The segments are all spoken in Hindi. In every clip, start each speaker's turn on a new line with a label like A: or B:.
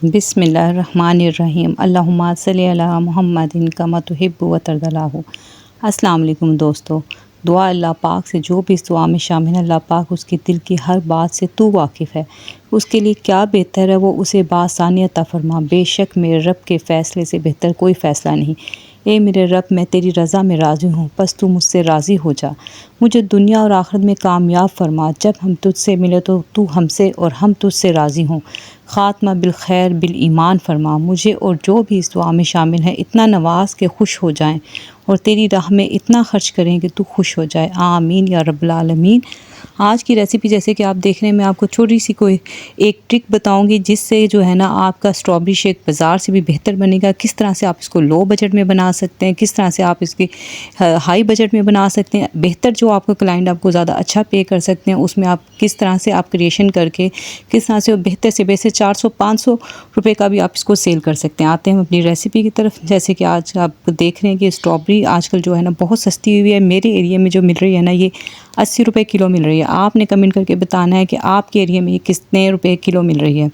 A: बिस्मिल्लाहिर्रहमानिर्रहीम अल्लाहुम्मा सल्लि अला मुहम्मदिन कमा तुहिब्बु व तर्दलाहु। अस्सलाम वालेकुम दोस्तों। दुआ अल्लाह पाक से जो भी इस दुआ में शामिल है, अल्लाह पाक उसके दिल की हर बात से तू वाकिफ़ है। उसके लिए क्या बेहतर है वो उसे बासानी अता फरमा। बेशक मेरे रब के फ़ैसले से बेहतर कोई फ़ैसला नहीं। ए मेरे रब, मैं तेरी रज़ा में राज़ी हूँ, बस तू मुझसे राज़ी हो जा। मुझे दुनिया और आखिरत में कामयाब फरमा। जब हम तुझसे मिले तो तू हमसे और हम तुझसे राज़ी हों। ख़ात्मा बिल खैर बिल ईमान फरमा। मुझे और जो भी इस दुआ में शामिल हैं इतना नवाज़ के खुश हो जाएं और तेरी राह में इतना ख़र्च करें कि तू खुश हो जाए। आमीन या रब्बल आलमीन। आज की रेसिपी जैसे कि आप देख रहे हैं, मैं आपको छोटी सी कोई एक ट्रिक बताऊंगी जिससे जो है ना आपका स्ट्रॉबेरी शेक बाज़ार से भी बेहतर बनेगा। किस तरह से आप इसको लो बजट में बना सकते हैं, किस तरह से आप इसकी हाई बजट में बना सकते हैं। बेहतर जो आपका क्लाइंट आपको ज़्यादा अच्छा पे कर सकते हैं, उसमें आप किस तरह से आप क्रिएशन करके किस तरह से बेहतर से बेहतर 400-500 रुपये का भी आप इसको सेल कर सकते हैं। आते हैं हम अपनी रेसिपी की तरफ। जैसे कि आज आप देख रहे हैं कि स्ट्रॉबेरी आजकल जो है ना बहुत सस्ती हुई है। मेरे एरिया में जो मिल रही है ना ये 80 रुपये किलो मिल रही है। आपने कमेंट करके बताना है कि आपके एरिया में ये कितने रुपए किलो मिल रही है।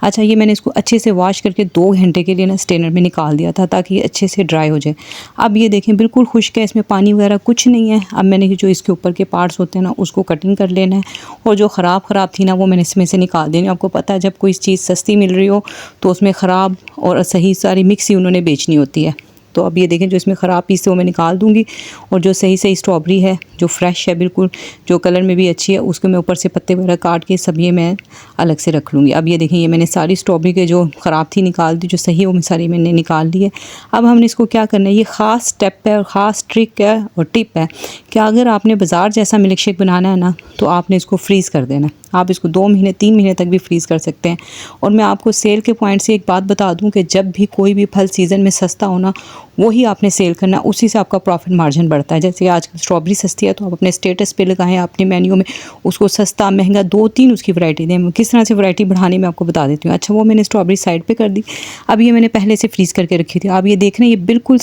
A: अच्छा, ये मैंने इसको अच्छे से वॉश करके 2 घंटे के लिए ना स्ट्रेनर में निकाल दिया था ताकि ये अच्छे से ड्राई हो जाए। अब ये देखें बिल्कुल खुश्क है, इसमें पानी वगैरह कुछ नहीं है। अब मैंने जो इसके ऊपर के पार्ट्स होते हैं ना उसको कटिंग कर लेना है और जो ख़राब थी ना वो मैंने इसमें से निकाल देनी। आपको पता है जब कोई चीज़ सस्ती मिल रही हो तो उसमें ख़राब और सही सारी मिक्स ही उन्होंने बेचनी होती है। तो अब ये देखें जो इसमें ख़राब पीस है वो मैं निकाल दूंगी और जो सही स्ट्रॉबेरी है जो फ्रेश है बिल्कुल, जो कलर में भी अच्छी है, उसको मैं ऊपर से पत्ते वगैरह काट के सब ये मैं अलग से रख लूँगी। अब ये देखें ये मैंने सारी स्ट्रॉबेरी के जो ख़राब थी निकाल दी, जो सही है वो सारी मैंने निकाल ली है। अब हमने इसको क्या करना है, ये ख़ास स्टेप है और ख़ास ट्रिक है और टिप है कि अगर आपने बाज़ार जैसा मिल्क शेक बनाना है ना तो आपने इसको फ्रीज़ कर देना। आप इसको 2 महीने 3 महीने तक भी फ्रीज़ कर सकते हैं। और मैं आपको सेल के पॉइंट से एक बात बता दूं कि जब भी कोई भी फल सीज़न में सस्ता होना वही आपने सेल करना, उसी से आपका प्रॉफिट मार्जिन बढ़ता है। जैसे आजकल स्ट्रॉबेरी सस्ती है तो आप अपने स्टेटस पे लगाएं, अपने मेन्यू में उसको सस्ता महंगा 2-3 उसकी वैरायटी दें। किस तरह से वैरायटी बढ़ानी मैं आपको बता देती हूँ। अच्छा, वो मैंने स्ट्रॉबेरी साइड पे कर दी। अब ये मैंने पहले से फ्रीज़ करके रखी थी। अब ये देख रहे हैं ये बिल्कुल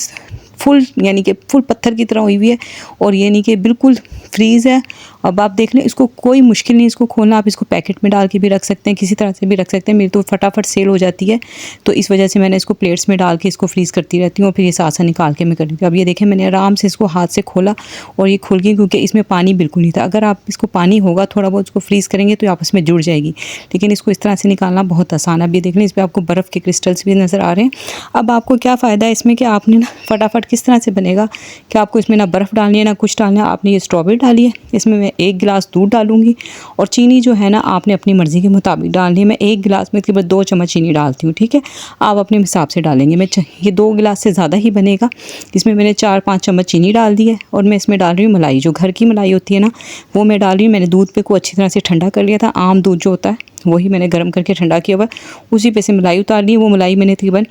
A: फुल यानी कि फुल पत्थर की तरह हुई हुई है और ये नहीं कि बिल्कुल फ्रीज़ है। अब आप देख लें, इसको कोई मुश्किल नहीं इसको खोलना। आप इसको पैकेट में डाल के भी रख सकते हैं, किसी तरह से भी रख सकते हैं। मेरी तो फटाफट सेल हो जाती है तो इस वजह से मैंने इसको प्लेट्स में डाल के इसको फ्रीज़ करती रहती हूँ और फिर ये साथ साथ निकाल के मैं कर लेती हूँ। अब ये देखें मैंने आराम से इसको हाथ से खोला और ये खुल गई क्योंकि इसमें पानी बिल्कुल नहीं था। अगर आप इसको पानी होगा थोड़ा बहुत इसको फ्रीज़ करेंगे तो आपस में जुड़ जाएगी, लेकिन इसको इस तरह से निकालना बहुत आसान है। अब ये देख लें इस पर आपको बर्फ़ के क्रिस्टल्स भी नज़र आ रहे हैं। अब आपको क्या फ़ायदा है इसमें कि आपने ना फटाफट किस तरह से बनेगा कि आपको इसमें ना बर्फ़ डालनी है ना कुछ डालना है। आपने ये स्ट्रॉबेरी डाली है, इसमें मैं 1 गिलास दूध डालूंगी और चीनी जो है ना आपने अपनी मर्ज़ी के मुताबिक डालनी है। मैं 1 गिलास में तकरीबन 2 चम्मच चीनी डालती हूँ, ठीक है। आप अपने हिसाब से डालेंगे। मैं ये 2 गिलास से ज़्यादा ही बनेगा। इसमें मैंने 4-5 चम्मच चीनी डाल दी है और मैं इसमें डाल रही हूँ मलाई, जो घर की मलाई होती है ना वो मैं डाल रही हूँ। मैंने दूध पे को अच्छी तरह से ठंडा कर लिया था। आम दूध जो होता है वही मैंने गर्म करके ठंडा किया हुआ, उसी पे से मलाई उतार ली। वो मलाई मैंने तकरीबन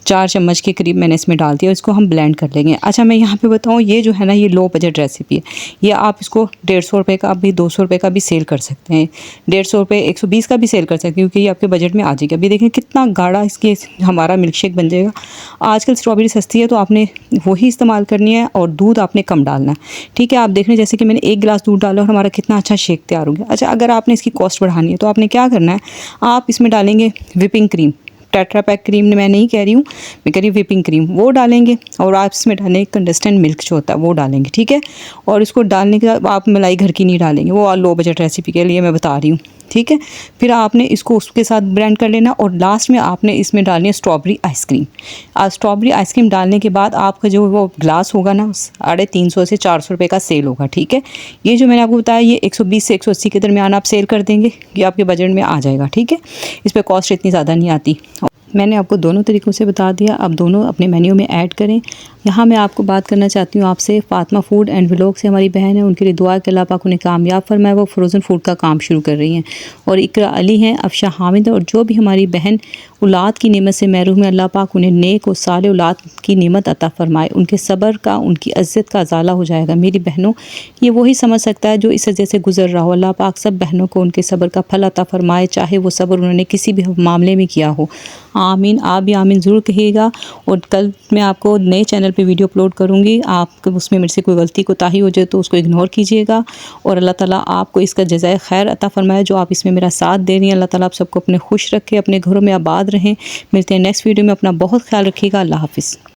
A: 4 चम्मच के करीब मैंने इसमें डाल दिया। इसको हम ब्लेंड कर लेंगे। अच्छा, मैं यहाँ पे बताऊँ ये जो है ना ये लो बजट रेसिपी है। ये आप इसको 150 रुपये का भी 200 रुपये का भी सेल कर सकते हैं, 150 रुपये 120 का भी सेल कर सकते हैं क्योंकि ये आपके बजट में आ जाएगा। अभी देखें कितना गाढ़ा इसके हमारा मिल्क शेक बन जाएगा। आजकल स्ट्रॉबेरी सस्ती है तो आपने वही इस्तेमाल करनी है और दूध आपने कम डालना है, ठीक है। आप देख रहे हैं जैसे कि मैंने 1 गिलास दूध डाला और हमारा कितना अच्छा शेक तैयार हो गया। अच्छा, अगर आपने इसकी कॉस्ट बढ़ानी है तो आपने क्या करना है, आप इसमें डालेंगे whipping cream. Tetra Pak cream मैं नहीं कह रही हूँ, मैं कह रही हूँ विपिंग क्रीम, वो डालेंगे और आप इसमें डालेंगे कंडेंस्ड मिल्क जो होता है वो डालेंगे, ठीक है। और इसको डालने के बाद आप मलाई घर की नहीं डालेंगे, वो लो बजट रेसिपी के लिए मैं बता रही हूँ, ठीक है। फिर आपने इसको उसके साथ ब्लेंड कर लेना और लास्ट में आपने इसमें डालनी है स्ट्रॉबेरी आइसक्रीम। स्ट्रॉबेरी आइसक्रीम डालने के बाद आपका जो वो ग्लास होगा ना 350 से 400 रुपये का सेल होगा, ठीक है। ये जो मैंने आपको बताया ये 120 से 180 के दरमियान आप सेल कर देंगे, ये आपके बजट में आ जाएगा, ठीक है। इस पर कॉस्ट इतनी ज़्यादा नहीं आती। मैंने आपको दोनों तरीक़ों से बता दिया, अब दोनों अपने मेन्यू में ऐड करें। यहाँ मैं आपको बात करना चाहती हूँ आपसे, फ़ातिमा फूड एंड व्लॉग से हमारी बहन है, उनके लिए दुआ कि अल्लाह पाक उन्हें कामयाब फरमाए। वो फ्रोज़न फूड का काम शुरू कर रही हैं। और इकरा अली हैं, अफशा हामिद, और जो भी हमारी बहन औलाद की नेमत से महरूम है, अल्लाह पाक उन्हें नेक और साले औलाद की नेमत अता फ़रमाए। उनके सब्र का, उनकी इज़्ज़त का ज़ाला हो जाएगा। मेरी बहनों, ये वही समझ सकता है जो इस वजह से गुजर रहा हो। अल्लाह पाक सब बहनों को उनके सब्र का फल अता फ़रमाए, चाहे वो सब्र उन्होंने किसी भी मामले में किया हो। आमीन। आप भी आमीन ज़रूर कहिएगा। और कल मैं आपको नए चैनल पे वीडियो अपलोड करूँगी, आप उसमें मेरे से कोई गलती कोताही हो जाए तो उसको इग्नोर कीजिएगा। और अल्लाह ताला आपको इसका जज़ाए खैर अता फ़रमाए जो आप इसमें मेरा साथ दे रही हैं। अल्लाह ताला आप सबको अपने खुश रखे, अपने घरों में आबाद रहें। मिलते हैं नेक्स्ट वीडियो में। अपना बहुत ख्याल रखिएगा। अल्लाह हाफ़िज़।